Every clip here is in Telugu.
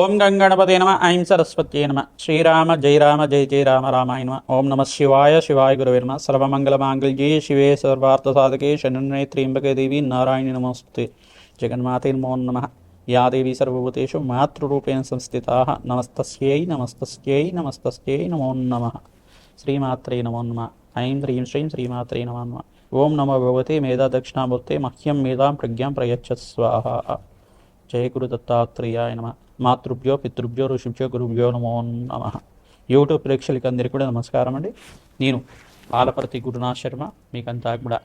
ఓం గంగణపతే నమ ఐం సరస్వత్యే నమ శ్రీరామ జయ రామ జయ జయ రామ రామాయ నమ ఓం నమ శివాయ శివాయ గురవే నమ సర్వమంగళమాంగళ్యే శివే సర్వార్థసాధకే శరణ్యే త్ర్యంబకే దేవి నారాయణి నమస్తే జగన్మాతే నమో నమః యా దేవి సర్వభూతేషు మాతృరూపేణ సంస్థితాః నమస్తస్యై నమస్తస్యై నమస్తస్యై నమో నమః శ్రీమాత్రే నమో నమః ఐం హ్రీం శ్రీం శ్రీమాత్రే నమో నమః ఓం నమో భగవతే మేధా దక్షిణామూర్తే మహ్యం మేధాం ప్రజ్ఞాం ప్రయచ్చత్ స్వాహా జయ గురు దత్తాత్రేయాయ నమః మాతృభ్యో పితృభ్యో ఋషిభ్యో గురుభ్యో నమో నమః. యూట్యూబ్ ప్రేక్షకులకి అందరికీ కూడా నమస్కారం అండి. నేను పాలపర్తి గురునాథ్ శర్మ. మీకంతా కూడా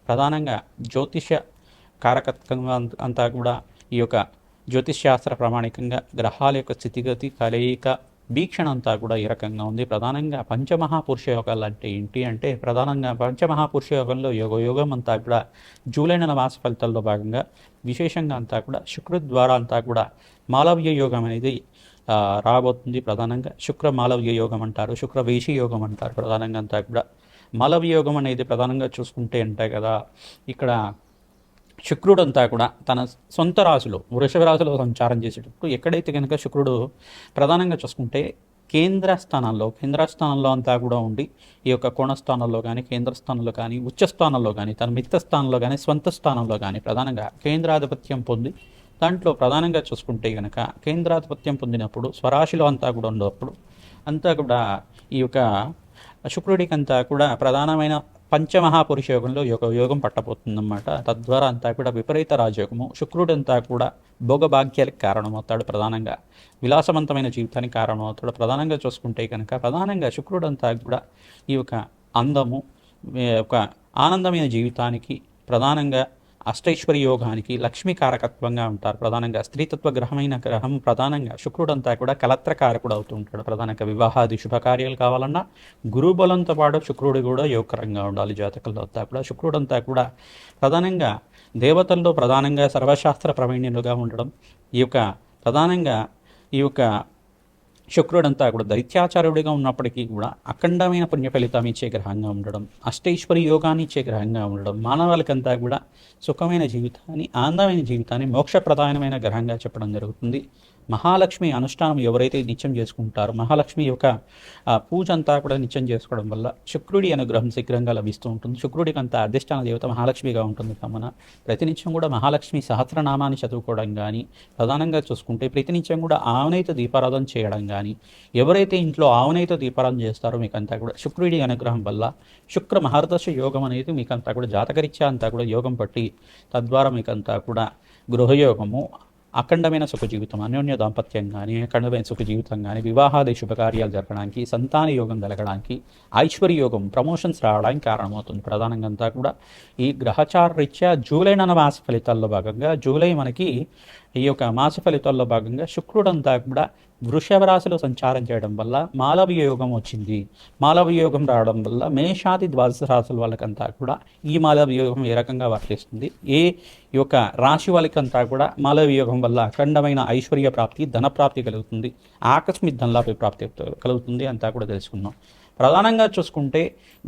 ప్రధానంగా జ్యోతిష్య కారకత్వంగా అంతా కూడా ఈ యొక్క జ్యోతిష్శాస్త్ర ప్రామాణికంగా గ్రహాల యొక్క స్థితిగతి కలయిక వీక్షణ అంతా కూడా ఈ రకంగా ఉంది. ప్రధానంగా పంచమహాపురుష యోగాలు అంటే ఏంటి అంటే ప్రధానంగా పంచమహాపురుష యోగంలో యోగం అంతా కూడా జూలై నెల మాస ఫలితాల్లో భాగంగా విశేషంగా అంతా కూడా శుక్రుడి ద్వారా అంతా కూడా మాలవ్య యోగం అనేది రాబోతుంది. ప్రధానంగా శుక్ర మాలవ్య యోగం అంటారు, శుక్ర వేషి యోగం అంటారు. ప్రధానంగా అంతా కూడా మాలవ్య యోగం అనేది ప్రధానంగా చూసుకుంటే అంటే కదా ఇక్కడ శుక్రుడంతా కూడా తన సొంత రాశిలో వృషభ రాశిలో సంచారం చేసేటప్పుడు ఎక్కడైతే కనుక శుక్రుడు ప్రధానంగా చూసుకుంటే కేంద్ర స్థానంలో అంతా కూడా ఉండి ఈ యొక్క కోణస్థానంలో కానీ కేంద్ర స్థానంలో కానీ ఉచ్చ స్థానంలో కానీ తన మిత్త స్థానంలో కానీ స్వంత స్థానంలో కానీ ప్రధానంగా కేంద్రాధిపత్యం పొంది దాంట్లో ప్రధానంగా చూసుకుంటే కనుక కేంద్రాధిపత్యం పొందినప్పుడు స్వరాశిలో అంతా కూడా ఉన్నప్పుడు అంతా కూడా ఈ యొక్క శుక్రుడికి అంతా కూడా ప్రధానమైన పంచమహాపురుష యోగంలో యోగం పట్టబోతుందన్నమాట. తద్వారా అంతా కూడా విపరీత రాజయోగము. శుక్రుడంతా కూడా భోగభాగ్యాలకు కారణమవుతాడు, ప్రధానంగా విలాసవంతమైన జీవితానికి కారణమవుతాడు. ప్రధానంగా చూసుకుంటే కనుక ప్రధానంగా శుక్రుడంతా కూడా ఈ యొక్క అందము ఒక ఆనందమైన జీవితానికి ప్రధానంగా అష్టైశ్వర్య యోగానికి లక్ష్మీ కారకత్వంగా ఉంటారు. ప్రధానంగా స్త్రీతత్వ గ్రహమైన గ్రహం ప్రధానంగా శుక్రుడంతా కూడా కలత్రకారకుడు అవుతూ ఉంటాడు. ప్రధానంగా వివాహాది శుభకార్యాలు కావాలన్నా గురుబలంతో పాటు శుక్రుడు కూడా యోగకరంగా ఉండాలి. జాతకంలో అంతా కూడా శుక్రుడంతా కూడా ప్రధానంగా దేవతల్లో ప్రధానంగా సర్వశాస్త్ర ప్రవీణ్యులుగా ఉండడం, ఈ యొక్క ప్రధానంగా ఈ యొక్క శుక్రుడంతా కూడా దైత్యాచార్యుడిగా ఉన్నప్పటికీ కూడా అఖండమైన పుణ్య ఫలితం ఇచ్చే గ్రహంగా ఉండడం, అష్టైశ్వర్య యోగాన్ని ఇచ్చే గ్రహంగా ఉండడం, మానవాళికంతా కూడా సుఖమైన జీవితాన్ని ఆనందమైన జీవితాన్ని మోక్షప్రధానమైన గ్రహంగా చెప్పడం జరుగుతుంది. మహాలక్ష్మి అనుష్ఠానం ఎవరైతే నిత్యం చేసుకుంటారో మహాలక్ష్మి యొక్క పూజ అంతా కూడా నిత్యం చేసుకోవడం వల్ల శుక్రుడి అనుగ్రహం శీఘ్రంగా లభిస్తూ ఉంటుంది. శుక్రుడికి అంతా అధిష్టాన దేవత మహాలక్ష్మిగా ఉంటుంది. కావున ప్రతినిత్యం కూడా మహాలక్ష్మి సహస్రనామాన్ని చదువుకోవడం కానీ ప్రధానంగా చూసుకుంటే ప్రతినిత్యం కూడా ఆవునైత దీపారాధన చేయడం కానీ ఎవరైతే ఇంట్లో ఆవునైత దీపారాధన చేస్తారో మీకంతా కూడా శుక్రుడి అనుగ్రహం వల్ల శుక్ర మహర్దశ యోగం అనేది మీకంతా కూడా జాతకరీత్యా అంతా కూడా యోగం పట్టి తద్వారా మీకంతా కూడా గృహయోగము, అఖండమైన సుఖ జీవితం, అన్యోన్య దాంపత్యం కానీ అఖండమైన సుఖ జీవితం కానీ వివాహాది శుభకార్యాలు జరగడానికి సంతాన యోగం కలగడానికి ఐశ్వర్య యోగం ప్రమోషన్స్ రావడానికి కారణమవుతుంది. ప్రధానంగా అంతా కూడా ఈ గ్రహచార రీత్యా జూలై నెల మాస ఫలితాల్లో భాగంగా జూలై మనకి ఈ యొక్క మాస ఫలితాల్లో భాగంగా శుక్రుడంతా కూడా వృషభ రాశిలో సంచారం చేయడం వల్ల మాలవ్య యోగం వచ్చింది. మాలవ్య యోగం రావడం వల్ల మేషాది ద్వాదశ రాశుల వాళ్ళకంతా కూడా ఈ మాలవ్య యోగం ఏ రకంగా వర్తిస్తుంది, ఏ యొక్క రాశి వాళ్ళకంతా కూడా మాలవ్య యోగం వల్ల అఖండమైన ఐశ్వర్య ప్రాప్తి, ధన ప్రాప్తి కలుగుతుంది, ఆకస్మిక ధనలాభ ప్రాప్తి కలుగుతుంది అంతా కూడా తెలుసుకుందాం. ప్రధానంగా చూసుకుంటే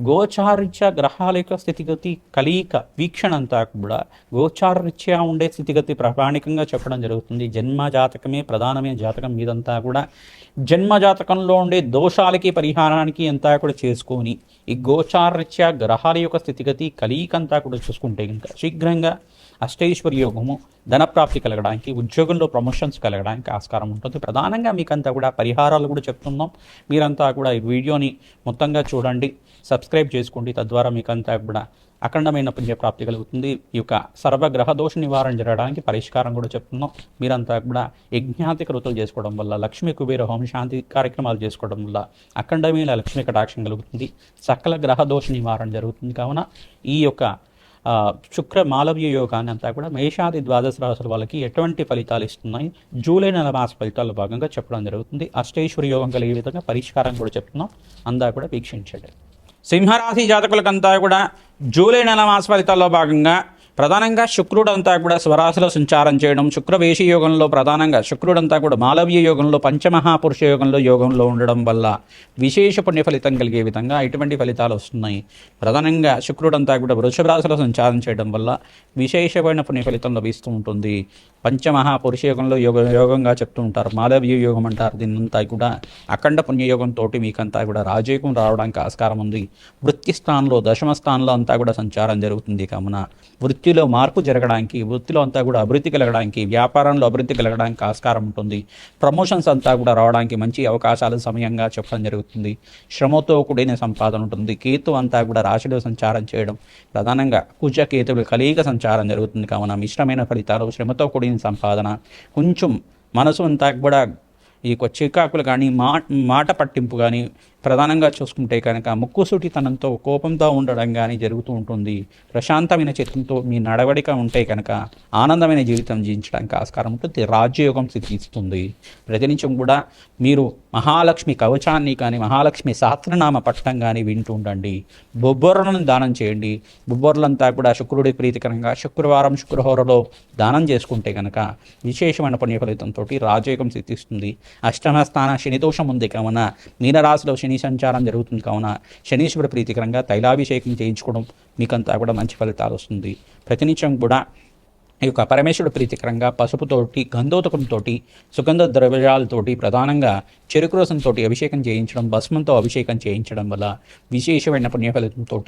గోచారరీత్యా గ్రహాల యొక్క స్థితిగతి కలయిక వీక్షణ అంతా కూడా గోచారరీత్యా ఉండే స్థితిగతి ప్రామాణికంగా చెప్పడం జరుగుతుంది. జన్మ జాతకమే ప్రధానమైన జాతకం మీదంతా కూడా జన్మ జాతకంలో ఉండే దోషాలకి పరిహారానికి అంతా కూడా చేసుకొని ఈ గోచారరీత్యా గ్రహాల యొక్క స్థితిగతి కలయిక అంతా కూడా చూసుకుంటే ఇంకా శీఘ్రంగా అష్టైశ్వర్య యోగము, ధనప్రాప్తి కలగడానికి, ఉద్యోగంలో ప్రమోషన్స్ కలగడానికి ఆస్కారం ఉంటుంది. ప్రధానంగా మీకంతా కూడా పరిహారాలు కూడా చెప్తున్నాం. మీరంతా కూడా ఈ వీడియోని మొత్తంగా చూడండి, సబ్స్క్రైబ్ చేసుకోండి. తద్వారా మీకంతా కూడా అఖండమైన పుణ్యప్రాప్తి కలుగుతుంది. ఈ యొక్క సర్వగ్రహ దోష నివారణ జరగడానికి పరిష్కారం కూడా చెప్తున్నాం. మీరంతా కూడా యజ్ఞాతి కృతులు చేసుకోవడం వల్ల, లక్ష్మీ కుబేర హోమ శాంతి కార్యక్రమాలు చేసుకోవడం వల్ల అఖండమైన లక్ష్మీ కటాక్షం కలుగుతుంది, సకల గ్రహ దోష నివారణ జరుగుతుంది. కావున ఈ యొక్క శుక్ర మాలవ్య యోగాన్ని అంతా కూడా మేషాది ద్వాదశ రాశుల వాళ్ళకి ఎటువంటి ఫలితాలు ఇస్తున్నాయి జూలై నెల మాస ఫలితాల్లో భాగంగా చెప్పడం జరుగుతుంది. అష్టైశ్వర్య యోగం కలిగే విధంగా పరిష్కారం కూడా చెప్తున్నాం. అంతా కూడా వీక్షించండి. సింహరాశి జాతకులకంతా కూడా జూలై నెల మాస ఫలితాల్లో భాగంగా ప్రధానంగా శుక్రుడంతా కూడా స్వరాశిలో సంచారం చేయడం, శుక్రవేషి యోగంలో ప్రధానంగా శుక్రుడంతా కూడా మాలవ్య యోగంలో పంచమహాపురుష యోగంలో ఉండడం వల్ల విశేష పుణ్య ఫలితం కలిగే విధంగా ఇటువంటి ఫలితాలు వస్తున్నాయి. ప్రధానంగా శుక్రుడంతా కూడా వృషభ రాశిలో సంచారం చేయడం వల్ల విశేషమైన పుణ్య ఫలితం లభిస్తూ ఉంటుంది. పంచమహాపురుష యోగంలో యోగంగా చెప్తూ ఉంటారు. మాలవ్య యోగం అంటారు దీన్నంతా కూడా. అఖండ పుణ్యయోగంతో మీకంతా కూడా రాజయోగం రావడానికి ఆస్కారం ఉంది. వృత్తి స్థానంలో దశమ స్థానంలో అంతా కూడా సంచారం జరుగుతుంది కావున వృత్తిలో మార్పు జరగడానికి, వృత్తిలో అంతా కూడా అభివృద్ధి కలగడానికి, వ్యాపారంలో అభివృద్ధి కలగడానికి ఆస్కారం ఉంటుంది. ప్రమోషన్స్ అంతా కూడా రావడానికి మంచి అవకాశాలు సమయంగా చెప్పడం జరుగుతుంది. శ్రమతో కూడిన సంపాదన ఉంటుంది. కేతు అంతా కూడా రాశిలో సంచారం చేయడం, ప్రధానంగా కుజ కేతువులు కలియిక సంచారం జరుగుతుంది కావున మిశ్రమైన ఫలితాలు, శ్రమతో కూడిన సంపాదన, కొంచెం మనసు అంతా కూడా ఈ చికాకులు కానీ మాట పట్టింపు కానీ ప్రధానంగా చూసుకుంటే కనుక ముక్కుసూటితనంతో కోపంతో ఉండడం కానీ జరుగుతూ ఉంటుంది. ప్రశాంతమైన చిత్తంతో మీ నడవడిక ఉంటే కనుక ఆనందమైన జీవితం జీవించడానికి ఆస్కారం ఉంటుంది. రాజ్యయోగం సిద్ధిస్తుంది. ప్రతినిత్యం కూడా మీరు మహాలక్ష్మి కవచాన్ని కానీ మహాలక్ష్మి సహస్రనామ పట్టం కానీ వింటూ ఉండండి. బొబ్బర్లను దానం చేయండి. బొబ్బర్లంతా కూడా శుక్రుడి ప్రీతికరంగా శుక్రవారం శుక్రహోరలో దానం చేసుకుంటే కనుక విశేషమైన పుణ్య ఫలితంతో రాజయోగం సిద్ధిస్తుంది. అష్టమ స్థాన శని దోషం ఉంది కావున మీనరాశిలో శని సంచారం జరుగుతుంది కావున శనీశ్వర ప్రీతికరంగా తైలాభిషేకం చేయించుకోవడం మీకంతా కూడా మంచి ఫలితాలు వస్తుంది. ప్రతినిత్యం కూడా ఈ యొక్క పరమేశ్వరుడు ప్రీతికరంగా పసుపుతోటి, గంధోదకంతో, సుగంధ ద్రవ్యాలతోటి, ప్రధానంగా చెరుకు రసంతో అభిషేకం చేయించడం, భస్మంతో అభిషేకం చేయించడం వల్ల విశేషమైన పుణ్యఫలితంతో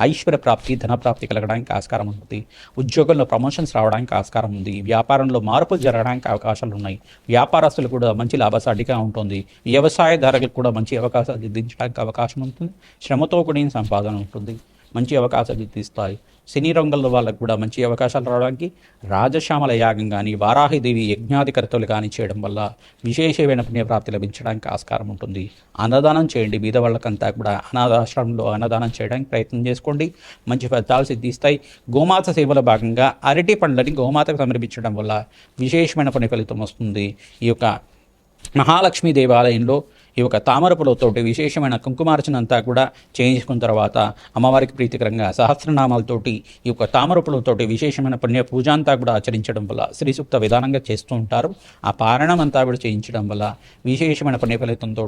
ఐశ్వర్య ప్రాప్తి, ధనప్రాప్తి కలగడానికి ఆస్కారం ఉంటుంది. ఉద్యోగంలో ప్రమోషన్స్ రావడానికి ఆస్కారం ఉంది. వ్యాపారంలో మార్పులు జరగడానికి అవకాశాలు ఉన్నాయి. వ్యాపారస్తులు కూడా మంచి లాభసాటిగా ఉంటుంది. వ్యవసాయదారులకు కూడా మంచి అవకాశాలు సిద్ధించడానికి అవకాశం ఉంటుంది. శ్రమతో కూడిన సంపాదన ఉంటుంది. మంచి అవకాశాలు తీస్తాయి. సినీ రంగంలో వాళ్ళకు కూడా మంచి అవకాశాలు రావడానికి రాజశ్యామల యాగం కానీ, వారాహిదేవి యజ్ఞాధికర్తలు కానీ చేయడం వల్ల విశేషమైన పుణ్యప్రాప్తి లభించడానికి ఆస్కారం ఉంటుంది. అన్నదానం చేయండి. బీద వాళ్ళకంతా కూడా అనాథాశ్రమంలో అన్నదానం చేయడానికి ప్రయత్నం చేసుకోండి. మంచి ఫలితాలు సిద్ధిస్తాయి. గోమాత సేవలో భాగంగా అరటి పండ్లని గోమాతకు సమర్పించడం వల్ల విశేషమైన పుణ్య ఫలితం వస్తుంది. ఈ యొక్క మహాలక్ష్మీ దేవాలయంలో ఈ యొక్క తామరపులతోటి విశేషమైన కుంకుమార్చన అంతా కూడా చేయించుకున్న తర్వాత అమ్మవారికి ప్రీతికరంగా సహస్రనామాలతోటి ఈ యొక్క తామరపులతోటి విశేషమైన పుణ్య పూజ అంతా కూడా ఆచరించడం వల్ల శ్రీ సూక్త విధానంగా చేస్తూ ఉంటారు. ఆ పారణం అంతా కూడా చేయించడం వల్ల విశేషమైన పుణ్య ఫలితంతో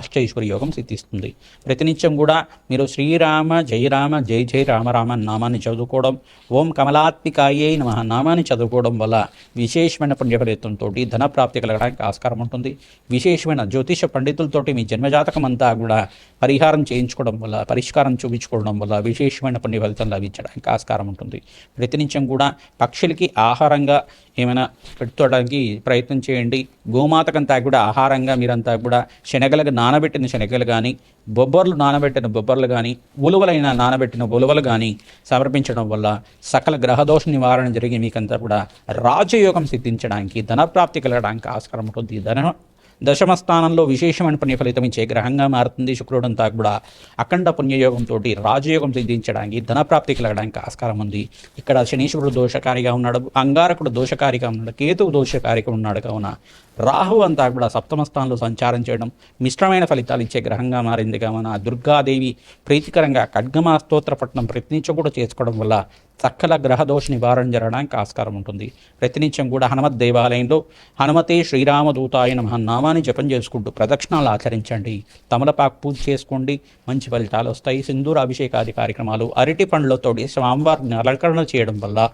అష్టైశ్వర్య యోగం సిద్ధిస్తుంది. ప్రతినిత్యం కూడా మీరు శ్రీరామ జయ రామ జయ జయ రామ రామ నామాన్ని చదువుకోవడం, ఓం కమలాత్మికాయే నమః నామాన్ని చదువుకోవడం వల్ల విశేషమైన పుణ్య ఫలితంతో ధనప్రాప్తి కలగడానికి ఆస్కారం ఉంటుంది. విశేషమైన జ్యోతిష పండితులతోటి మీ జన్మజాతకం అంతా కూడా పరిహారం చేయించుకోవడం వల్ల, పరిష్కారం చూపించుకోవడం వల్ల విశేషమైన పుణ్య ఫలితం లభించడానికి ఆస్కారం ఉంటుంది. ప్రతినిత్యం కూడా పక్షులకి ఆహారంగా ఏమైనా పెట్టుకోవడానికి ప్రయత్నం చేయండి. గోమాతకంతా కూడా ఆహారంగా మీరంతా కూడా శనగలకు నానబెట్టిన శనగలు కానీ, బొబ్బర్లు నానబెట్టిన బొబ్బర్లు కానీ, ఉలువలైన నానబెట్టిన ఉలువలు కానీ సమర్పించడం వల్ల సకల గ్రహదోష నివారణ జరిగి మీకంతా కూడా రాజయోగం సిద్ధించడానికి, ధనప్రాప్తి కలగడానికి ఆస్కారం ఉంటుంది. దశమ స్థానంలో విశేషమైన పుణ్య ఫలితం ఇచ్చే గ్రహంగా మారుతుంది శుక్రుడంతా కూడా. అఖండ పుణ్యయోగంతో రాజయోగం సిద్ధించడానికి, ధనప్రాప్తి కలగడానికి ఆస్కారం ఉంది. ఇక్కడ శనీశ్వరుడు దోషకారిగా ఉన్నాడు, అంగారకుడు దోషకారిగా ఉన్నాడు, కేతువు దోషకారిగా ఉన్నాడు కావున రాహు అంతా కూడా సప్తమ స్థానంలో సంచారం చేయడం మిశ్రమైన ఫలితాలు ఇచ్చే గ్రహంగా మారింది కావున దుర్గాదేవి ప్రీతికరంగా ఖడ్గమా స్తోత్ర పఠనం ప్రతినిత్యం కూడా చేసుకోవడం వల్ల సకల గ్రహదోష నివారణ జరగడానికి ఆస్కారం ఉంటుంది. ప్రతినిత్యం కూడా హనుమత్ దేవాలయంలో హనుమతే శ్రీరామదూతాయ నమః నామాన్ని జపం చేసుకుంటూ ప్రదక్షిణాలు ఆచరించండి. తమలపాకు పూజ చేసుకోండి. మంచి ఫలితాలు వస్తాయి. సింధూర అభిషేకాది కార్యక్రమాలు, అరటి పండ్లతోటి స్వామివారిని అలంకరణ చేయడం వల్ల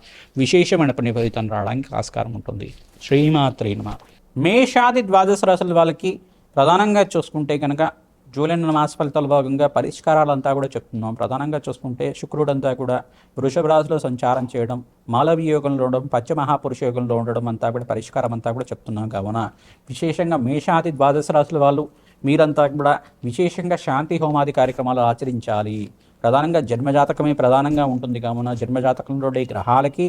విశేషమైన పుణ్య ఫలితం రావడానికి ఆస్కారం ఉంటుంది. శ్రీమాత్రే నమః. మేషాది ద్వాదశ రాశుల వాళ్ళకి ప్రధానంగా చూసుకుంటే కనుక జూలై మాస ఫలితాల భాగంగా పరిష్కారాలంతా కూడా చెప్తున్నాం. ప్రధానంగా చూసుకుంటే శుక్రుడంతా కూడా వృషభ రాశిలో సంచారం చేయడం, మాలవీయ యోగంలో ఉండడం, పంచమహాపురుష యోగంలో ఉండడం అంతా కూడా పరిష్కారం అంతా కూడా చెప్తున్నాం. కావున విశేషంగా మేషాది ద్వాదశ రాశుల వాళ్ళు మీరంతా కూడా విశేషంగా శాంతి హోమాది కార్యక్రమాలు ఆచరించాలి. ప్రధానంగా జన్మజాతకమే ప్రధానంగా ఉంటుంది కావున జన్మజాతకంలో గ్రహాలకి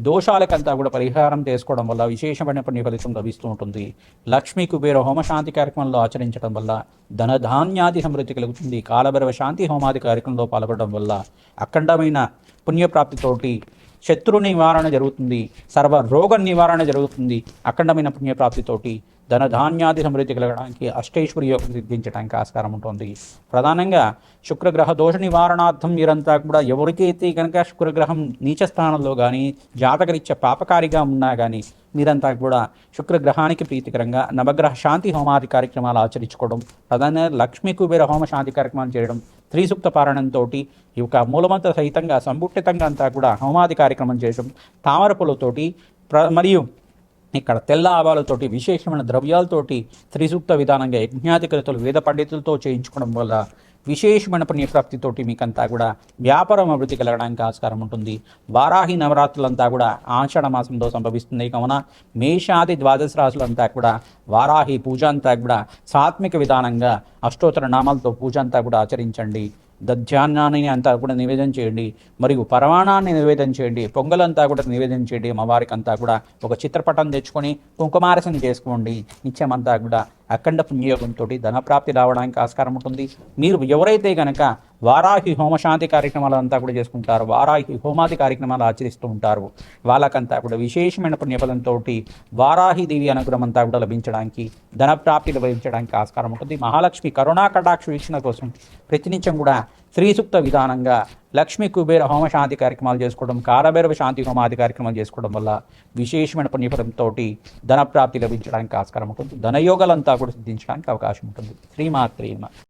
దోషాలకంతా కూడా పరిహారం చేసుకోవడం వల్ల విశేషమైన పుణ్య ఫలితం లభిస్తూ ఉంటుంది. లక్ష్మీ కుబేర హోమ శాంతి కార్యక్రమంలో ఆచరించడం వల్ల ధనధాన్యాది సమృద్ధి కలుగుతుంది. కాలభైరవ శాంతి హోమాది కార్యక్రమంలో పాల్గొనడం వల్ల అఖండమైన పుణ్యప్రాప్తితోటి శత్రు నివారణ జరుగుతుంది. సర్వ రోగ నివారణ జరుగుతుంది. అఖండమైన పుణ్యప్రాప్తితోటి ధనధాన్యాది సమృద్ధి కలగడానికి అష్టైశ్వర్య యోగం సిద్ధించడానికి ఆస్కారం ఉంటుంది. ప్రధానంగా శుక్రగ్రహ దోష నివారణార్థం మీరంతా కూడా ఎవరికైతే కనుక శుక్రగ్రహం నీచ స్థానంలో కానీ జాతకరీత్యా పాపకారిగా ఉన్నా కానీ మీరంతా కూడా శుక్రగ్రహానికి ప్రీతికరంగా నవగ్రహ శాంతి హోమాది కార్యక్రమాలు ఆచరించుకోవడం, ప్రధానంగా లక్ష్మీ కుబేర హోమ శాంతి కార్యక్రమాలు చేయడం, త్రిసూక్త పారాయణంతో ఈ యొక్క మూలమంత్ర సహితంగా సంపుటితంగా అంతా కూడా హోమాది కార్యక్రమం చేయడం, తామర పూలతోటి మరియు ఇక్కడ తెల్ల ఆవాలతోటి విశేషమైన ద్రవ్యాలతోటి త్రిసూక్త విధానంగా యజ్ఞాధికృతులు వేద పండితులతో చేయించుకోవడం వల్ల విశేషమైన పుణ్యప్రాప్తితోటి మీకంతా కూడా వ్యాపారం అభివృద్ధి కలగడానికి ఆస్కారం ఉంటుంది. వారాహి నవరాత్రులంతా కూడా ఆషాఢ మాసంలో సంభవిస్తుంది కావున మేషాది ద్వాదశ రాశులంతా కూడా వారాహి పూజ అంతా కూడా సాత్విక విధానంగా అష్టోత్తర నామాలతో పూజ అంతా కూడా ఆచరించండి. దధ్యాన్నాన్ని అంతా కూడా నివేదన చేయండి, మరియు పరమాణాన్ని నివేదన చేయండి, పొంగలంతా కూడా నివేదన చేయండి. అమ్మవారికి అంతా కూడా ఒక చిత్రపటం తెచ్చుకొని కుంకుమారసన చేసుకోండి. నిత్యమంతా కూడా అఖండ పుణ్యయోగంతో ధనప్రాప్తి రావడానికి ఆస్కారం ఉంటుంది. మీరు ఎవరైతే కనుక వారాహి హోమశాంతి కార్యక్రమాలు అంతా కూడా చేసుకుంటారు, వారాహి హోమాది కార్యక్రమాలు ఆచరిస్తూ ఉంటారు, వాళ్ళకంతా కూడా విశేషమైన పుణ్యఫలంతో వారాహి దేవి అనుగ్రహం అంతా కూడా లభించడానికి, ధనప్రాప్తి లభించడానికి ఆస్కారం ఉంటుంది. మహాలక్ష్మి కరుణా కటాక్ష వీక్షణ కోసం ప్రతినిత్యం కూడా శ్రీసూక్త విధానంగా లక్ష్మీ కుబేర హోమశాంతి కార్యక్రమాలు చేసుకోవడం, కాలభైరవ శాంతి హోమాది కార్యక్రమాలు చేసుకోవడం వల్ల విశేషమైన పుణ్యఫలంతో ధనప్రాప్తి లభించడానికి ఆస్కారం ఉంటుంది. ధనయోగాలంతా కూడా సిద్ధించడానికి అవకాశం ఉంటుంది. శ్రీమాత్రే నమః.